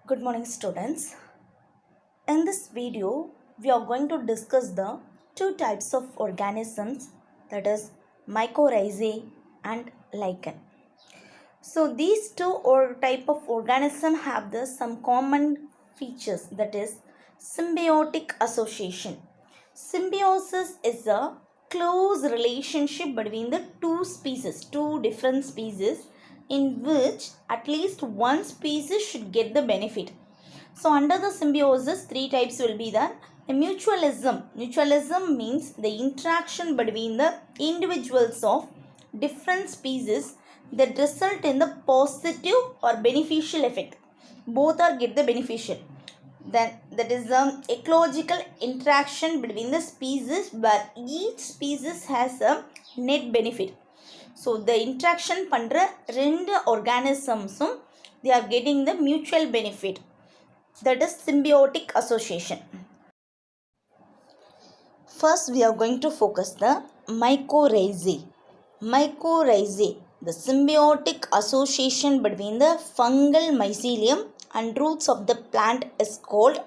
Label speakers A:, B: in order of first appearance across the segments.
A: Good morning, students. In this video, we are going to discuss the two types of organisms, that is mycorrhizae and lichen. So these two type of organism have some common features, that is symbiotic association. Symbiosis is a close relationship between the two different species, in which at least one species should get the benefit. So under the symbiosis, three types will be there. The mutualism. Mutualism means the interaction between the individuals of different species that result in the positive or beneficial effect. Both are get the beneficial. Then that is the ecological interaction between the species where each species has a net benefit. So the interaction பண்ற ரெண்டு organismsum they are getting the mutual benefit, that is symbiotic association. First we are going to focus the mycorrhizae. Mycorrhizae, the symbiotic association between the fungal mycelium and roots of the plant is called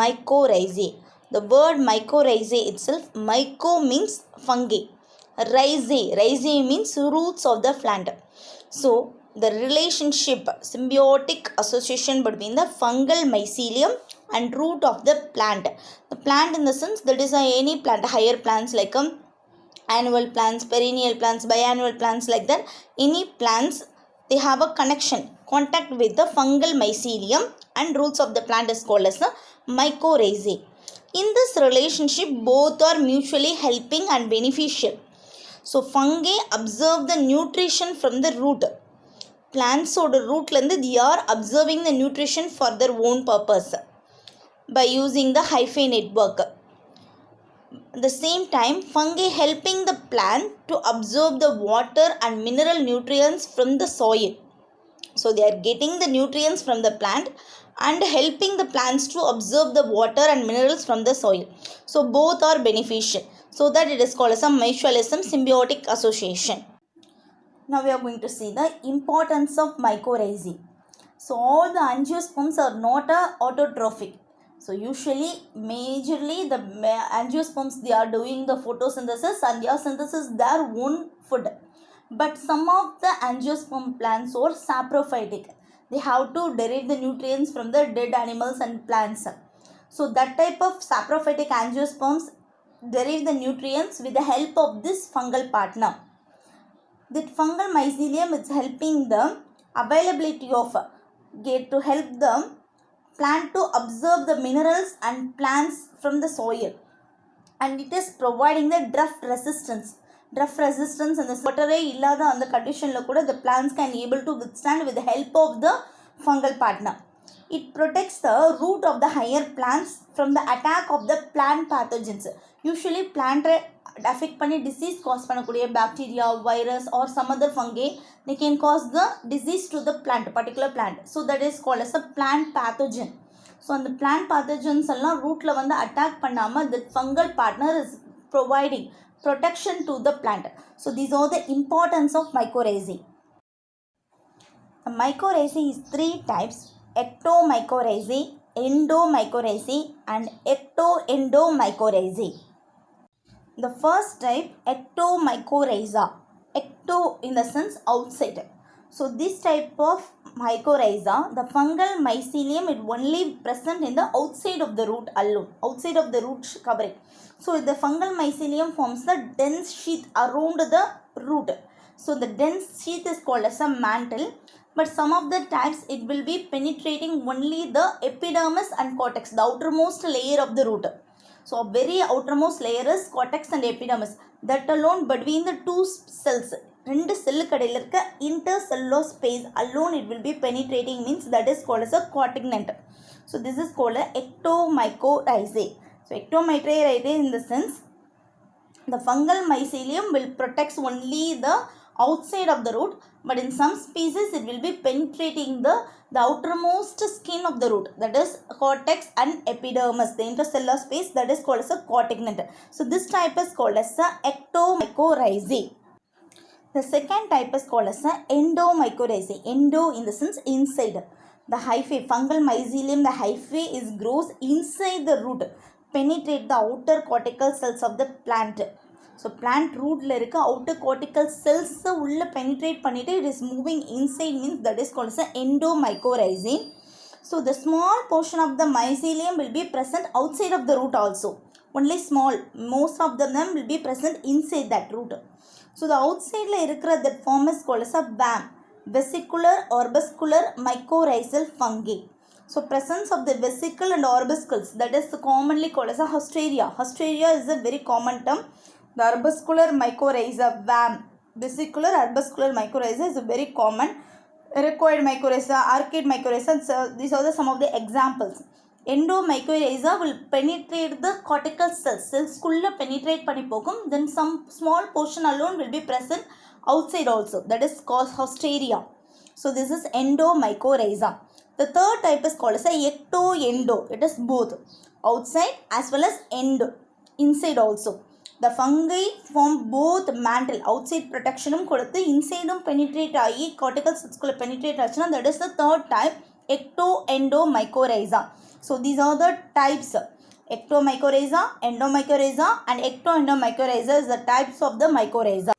A: mycorrhizae. The word mycorrhizae itself, myco means fungi, rhizae means roots of the plant. So the relationship, symbiotic association between the fungal mycelium and root of the plant. The plant in the sense that is any plant, higher plants like annual plants, perennial plants, biannual plants, like that. Any plants, they have a contact with the fungal mycelium and roots of the plant is called as the mycorrhizae. In this relationship, both are mutually helping and beneficial. So fungi observe the nutrition from the root. Plants oda rootல இருந்து they are observing the nutrition for their own purpose by using the hyphae network. At the same time, fungi helping the plant to absorb the water and mineral nutrients from the soil. So they are getting the nutrients from the plant and helping the plants to absorb the water and minerals from the soil. So both are beneficial. So that it is called as a mutualism, symbiotic association. Now we are going to see the importance of mycorrhizae. So all the angiosperms are not autotrophic. So usually, majorly the angiosperms, they are doing the photosynthesis and their synthesis their own food. But some of the angiosperm plants are saprophytic. They have to derive the nutrients from the dead animals and plants. So that type of saprophytic angiosperms derive the nutrients with the help of this fungal partner. That fungal mycelium is helping the availability of to help the plant to absorb the minerals and plants from the soil, and it is providing the drought resistance and the water illada on the condition la kuda the plants can able to withstand with the help of the fungal partner. It protects the root of the higher plants from the attack of the plant pathogens. Usually plant affect பண்ணி disease cause பண்ணக்கூடிய bacteria, virus or some other fungi, they can cause the disease to the plant, particular plant. So that is called as a plant pathogen. So அந்த plant pathogens எல்லாம் rootல வந்து attack பண்ணாம the fungal partner is providing protection to the plant. So these are the importance of mycorrhizae. Mycorrhizae is three types: ectomycorrhizae, endomycorrhizae and ectoendomycorrhizae. The first type, ectomycorrhiza. Ecto in the sense outside. So this type of mycorrhiza, the fungal mycelium, it only present in the outside of the root alone, outside of the root covering. So the fungal mycelium forms the dense sheath around the root. So the dense sheath is called as a mantle. But some of the types, it will be penetrating only the epidermis and cortex, the outermost layer of the root. So a very outermost layer is cortex and epidermis. That alone between the two cells, ரெண்டு செல்லுக்கு இடையில இருக்க intercellular space alone it will be penetrating, means that is called as a cortignant. So this is called a ectomycorrhizae. So ectomycorrhizae in the sense the fungal mycelium will protect only the outside of the root, but in some species it will be penetrating the outermost skin of the root, that is cortex and epidermis, the intercellular space, that is called as a cortignant. So this type is called as a ectomycorrhizae. The second type is called as a endomycorrhizae. Endo in the sense inside. The hyphae, fungal mycelium, the hyphae is grows inside the root, penetrate the outer cortical cells of the plant. So plant rootல இருக்க outer cortical cells உள்ள penetrate பண்ணிட்டு it is moving inside means that is called as endomycorrhizae. So the small portion of the mycelium will be present outside of the root also. Only small, most of them will be present inside that root. So the outside la இருக்கிற that form is called as a VAM, vesicular orbuscular mycorrhizal fungi. So presence of the vesicle and orbuscles, that is commonly called as a Hausteria. Hausteria is a very common term. The orbuscular mycorrhiza, VAM, vesicular orbuscular mycorrhiza is a very common. Ericoid mycorrhiza, arcade mycorrhiza, so these are some of the examples. Endomycorrhiza will penetrate the cortical cells. Cells kulla penetrate பண்ணி போகும். Then some small portion alone will be present outside also. That is called Hausteria. So this is endomycorrhiza. The third type is called as a ectoendo. It is both outside as well as end, inside also. The fungi form both mantle, outside protection கொடுத்து inside penetrate ஆகி cortical cells குள்ள penetrate ஆச்சுன்னா that is the third type, ectoendomycorrhiza. So these are the types, ectomycorrhiza, endomycorrhiza and ectoendomycorrhiza is the types of the mycorrhiza.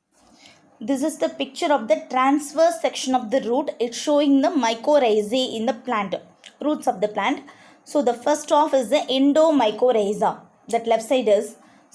A: This is the picture of the transverse section of the root. It's showing the mycorrhizae in the plant, roots of the plant. So the first off is the endomycorrhiza, that left side is.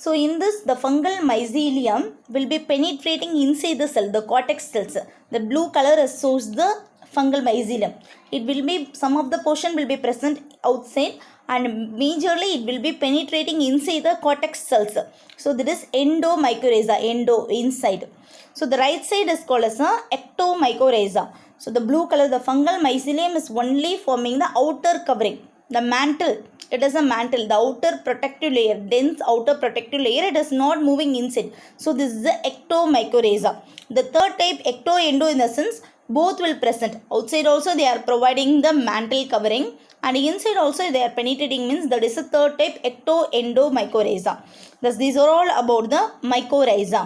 A: So in this, the fungal mycelium will be penetrating inside the cell, the cortex cells. The blue color shows the fungal mycelium. It will be, some of the portion will be present outside and majorly it will be penetrating inside the cortex cells. So that is endomycorrhiza, endo, inside. So the right side is called as a ectomycorrhiza. So the blue color, the fungal mycelium is only forming the outer covering, the mantle. It is a mantle, the outer protective layer, dense outer protective layer. It is not moving inside. So this is the ectomycorrhiza. The third type, ectoendo, in the sense both will present. Outside also they are providing the mantle covering and inside also they are penetrating, means that is the third type, ectoendomycorrhiza. Thus these are all about the mycorrhiza.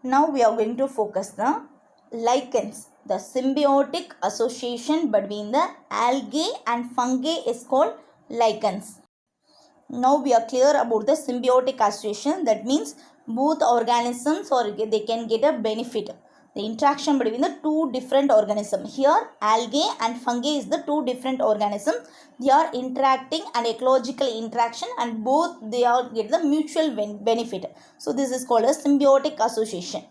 A: Now we are going to focus the lichens. The symbiotic association between the algae and fungi is called lichens. Now we are clear about the symbiotic association. That means both organisms or they can get a benefit. The interaction between the two different organisms. Here algae and fungi is the two different organisms. They are interacting and ecological interaction and both they all get the mutual benefit. So this is called a symbiotic association.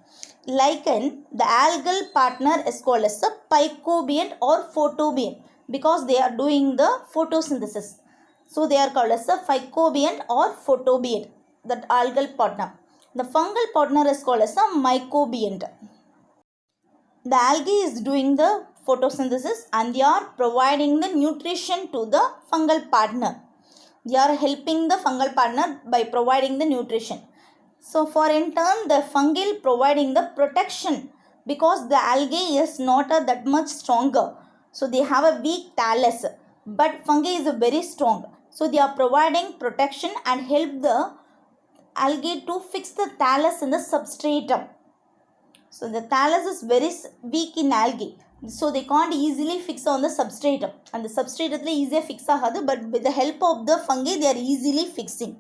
A: Lichen, the algal partner is called as a pycobient or photobient because they are doing the photosynthesis. So they are called as a pycobient or photobient, that algal partner. The fungal partner is called as a mycobient. The algae is doing the photosynthesis and they are providing the nutrition to the fungal partner. They are helping the fungal partner by providing the nutrition. So for in turn the fungi providing the protection because the algae is not that much stronger. So they have a weak thallus but fungi is very strong. So they are providing protection and help the algae to fix the thallus in the substratum. So the thallus is very weak in algae. So they can't easily fix on the substratum. And the substratum easily fix agadu, but with the help of the fungi they are easily fixing.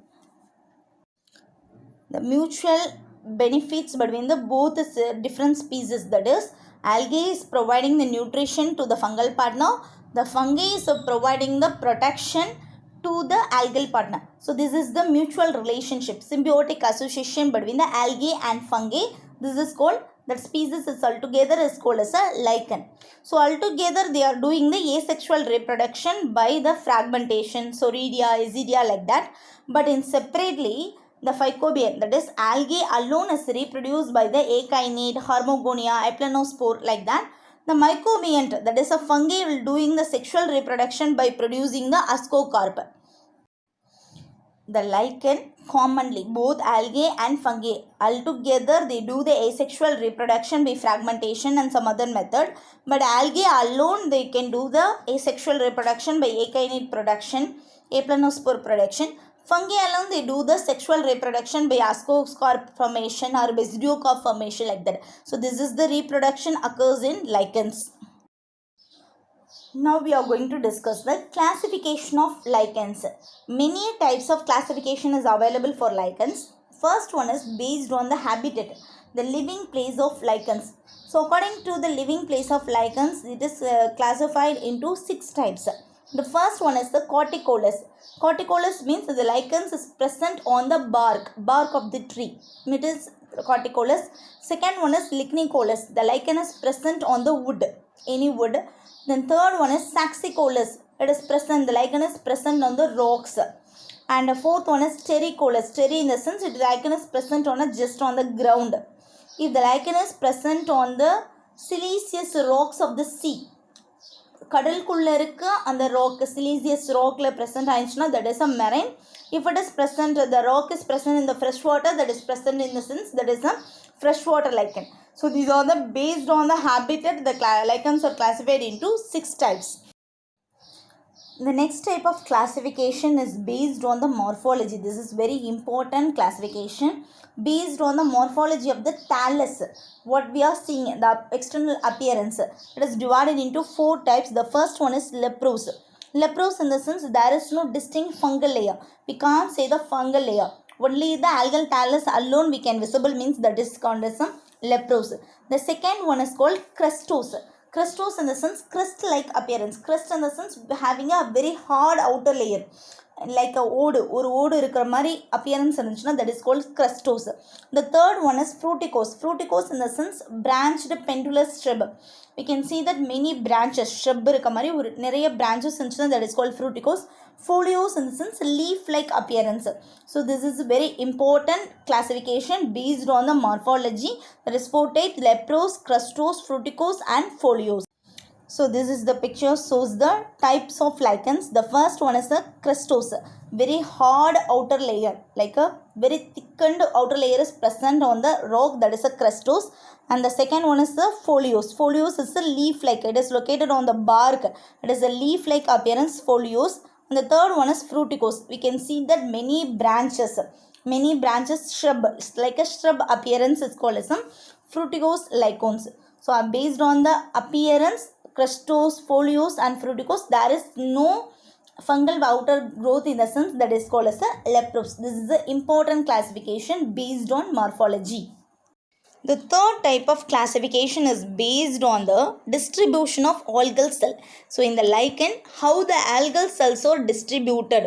A: The mutual benefits between the both different species, that is algae is providing the nutrition to the fungal partner. The fungi is providing the protection to the algal partner. So this is the mutual relationship, symbiotic association between the algae and fungi. This is called, that species is altogether is called as a lichen. So altogether they are doing the asexual reproduction by the fragmentation, Soredia, Isidia, like that. But in separately the phycobian, that is algae alone, is reproduced by the akinete, Harmogonia, Eplanospore, like that. The mycobient, that is a fungi, will doing the sexual reproduction by producing the ascocarp. The lichen, commonly both algae and fungi altogether they do the asexual reproduction by fragmentation and some other method, but algae alone they can do the asexual reproduction by akinete production, Eplanospore production. Fungi alone they do the sexual reproduction by ascocarp formation or basidiocarp formation, like that. So this is the reproduction occurs in lichens. Now we are going to discuss the classification of lichens. Many types of classification is available for lichens. First one is based on the habitat, the living place of lichens. So according to the living place of lichens, it is classified into 6 types. The first one is the corticolous. Corticolous means the lichens is present on the bark of the tree. It is corticolous. Second one is lignicolous. The lichen is present on the wood, any wood. Then third one is saxicolous. It is present, the lichen is present on the rocks. And the fourth one is terricolous. Terry in the sense the lichen is present on just on the ground. If the lichen is present on the siliceous rocks of the sea, கடலுக்குள்ள இருக்க அந்த rock, siliceous rockல present ஆயிடுச்சுன்னா that is a marine. If it is present, the rock is present in the fresh water, that is present in the sense that is a freshwater lichen. So these are the based on the habitat, the lichens are classified into 6 types. The next type of classification is based on the morphology. This is very important classification. Based on the morphology of the thallus, what we are seeing, the external appearance, it is divided into 4 types. The first one is leprous. Leprous in the sense there is no distinct fungal layer. We can't say the fungal layer. Only the algal thallus alone we can visible, means that is called as leprous. The second one is called crustose. Crustose in the sense crust-like appearance. Crust in the sense having a very hard outer layer, like a odu இருக்கிற மாதிரி appearance இருந்துச்சுன்னா that is called crustose. The third one is fruticose. Fruticose in the sense branched pendulous shrub. We can see that many branches, shrub இருக்க மாதிரி ஒரு நிறைய branches இருந்துச்சுன்னா that is called fruticose. Foliose in the sense leaf-like appearance. So this is a very important classification based on the morphology. That is 4 types: leprous, crustose, fruticose and foliose. So this is the picture shows the types of lichens. The first one is a crustose. Very hard outer layer, like a very thickened outer layer is present on the rock, that is a crustose. And the second one is the foliose. Foliose is a leaf-like. It is located on the bark. It is a leaf-like appearance, foliose. And the third one is fruticose. We can see that many branches, shrub, like a shrub appearance is called as fruticose lichens. So based on the appearance, crustose, foliose and fruticose, there is no fungal outer growth in the sense, that is called as a leprous. This is the important classification based on morphology. The third type of classification is based on the distribution of algal cell. So in the lichen, how the algal cells are distributed.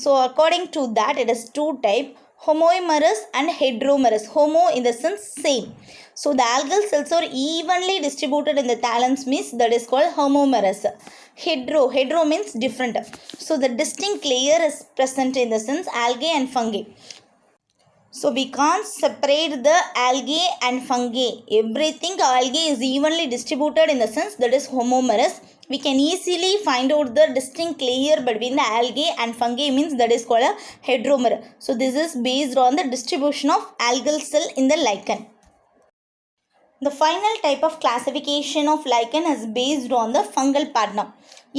A: So according to that, it is 2 types: homomerous and heteromerous. Homo in the sense same. So the algal cells are evenly distributed in the thallus, means that is called homomerous. Hetero means different. So the distinct layer is present in the sense algae and fungi. So we can't separate the algae and fungi. Everything algae is evenly distributed in the sense that is homomerous. We can easily find out the distinct layer between the algae and fungi, means that is called a heteromer. So this is based on the distribution of algal cell in the lichen. The final type of classification of lichen is based on the fungal partner.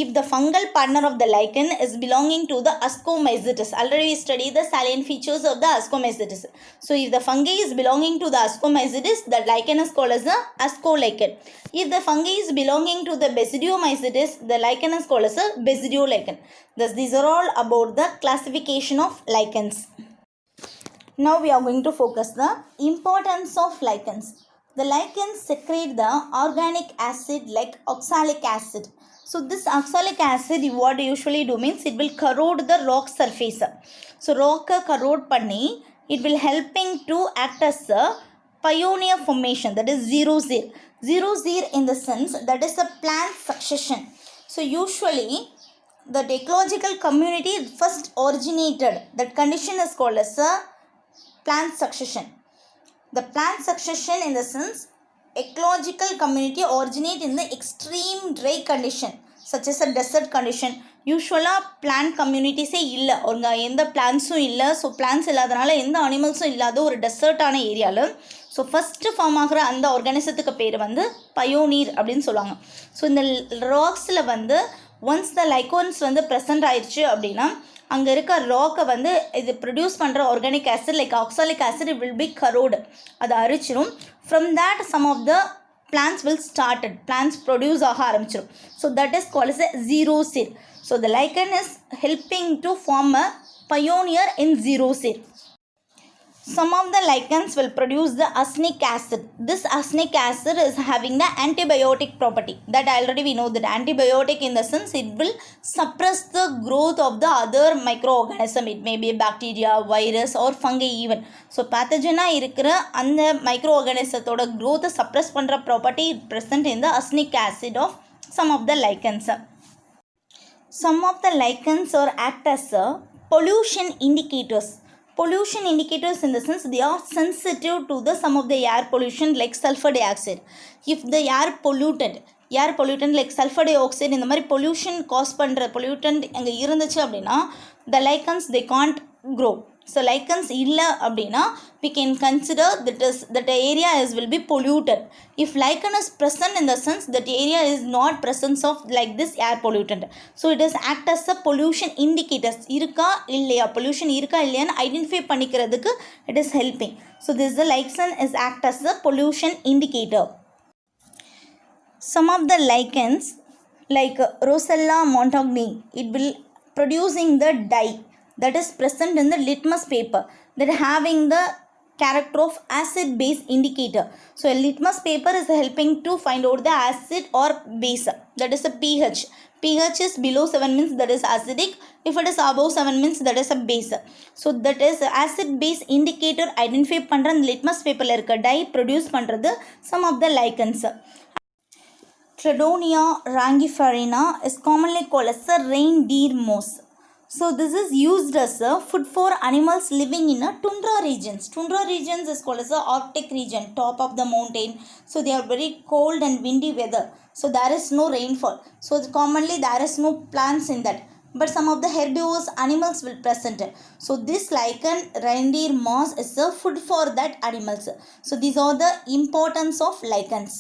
A: If the fungal partner of the lichen is belonging to the Ascomycetes, already we studied the salient features of the Ascomycetes. So if the fungi is belonging to the Ascomycetes, the lichen is called as the Ascolichen. If the fungi is belonging to the Basidiomycetes, the lichen is called as a Basidiolichen. Thus these are all about the classification of lichens. Now we are going to focus the importance of lichens. The lichens secrete the organic acid like oxalic acid. So this oxalic acid, what usually do means it will corrode the rock surface. So rock corrode panni, it will helping to act as a pioneer formation, that is xeroxere. Xeroxere in the sense that is a plant succession. So usually the ecological community first originated, that condition is called as a plant succession. The plant succession in the sense ecological community originate in the extreme dry condition such as a desert condition. Usually plant communities illa orga endha plants illa, so plants illadanaala endha animals illada or desert ana area la so first form ஆகிற அந்த ஆர்கானிசத்துக்கு பேர் வந்து pioneer அப்படின்னு சொல்லுவாங்க. So இந்த ராக்ஸில் வந்து once the லைகோன்ஸ் வந்து present ஆயிடுச்சு அப்படின்னா அங்கே இருக்க ராக்கை வந்து இது ப்ரொடியூஸ் பண்ணுற organic acid like oxalic acid will be corrode, அதை அரிச்சிடும். From that some of the plants will started, plants produce ஆக ஆரம்பிச்சிடும். So that is called as a xerosid. So the lichen is helping to form a pioneer in xerosid. Some of the lichens will produce the arsenic acid. This arsenic acid is having the antibiotic property. That already we know that antibiotic in the sense it will suppress the growth of the other microorganism. It may be a bacteria, virus or fungi even. So pathogen இருக்கிற அந்த microorganismத்தோட growth suppress பண்ற property present in the arsenic acid of some of the lichens. Some of the lichens are act as pollution indicators. Pollution indicators in the sense they are sensitive to the some of the air pollution like sulfur dioxide. If the air pollutant like sulfur dioxide இந்த மாதிரி pollution cause பண்ணுற pollutant அங்கே இருந்துச்சு அப்படின்னா the lichens they can't grow. So lichens இல்லை அப்படின்னா we can consider that area will be polluted. If lichen is present in the sense that area is not presence of like this air pollutant. So it is act as a pollution indicators. இருக்கா இல்லையா pollution இருக்கா இல்லையான்னு identify பண்ணிக்கிறதுக்கு it is helping. So this the lichen is act as a pollution indicator. Some of the lichens like Rossella montagni, it will producing the dye that is present in the litmus paper that having the character of acid base indicator. So a litmus paper is helping to find out the acid or base, that is a pH. pH is below 7 means that is acidic, if it is above 7 means that is a base. So that is acid base indicator identify பண்ற litmus paper ல இருக்க dye produce பண்றது some of the lichens. Cladonia rangiferina is commonly called as a reindeer moss. So this is used as a food for animals living in a tundra regions. Tundra regions is called as a Arctic region, top of the mountain. So they are very cold and windy weather. So there is no rainfall. So commonly there is no plants in that. But some of the herbivorous animals will present. So this lichen reindeer moss is a food for that animals. So these are the importance of lichens.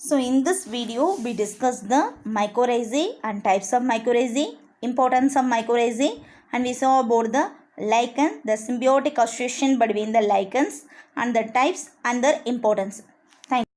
A: So in this video we discussed the mycorrhizae and types of mycorrhizae, importance of mycorrhizae, and we saw about the lichen, the symbiotic association between the lichens and the types and their importance. Thank you.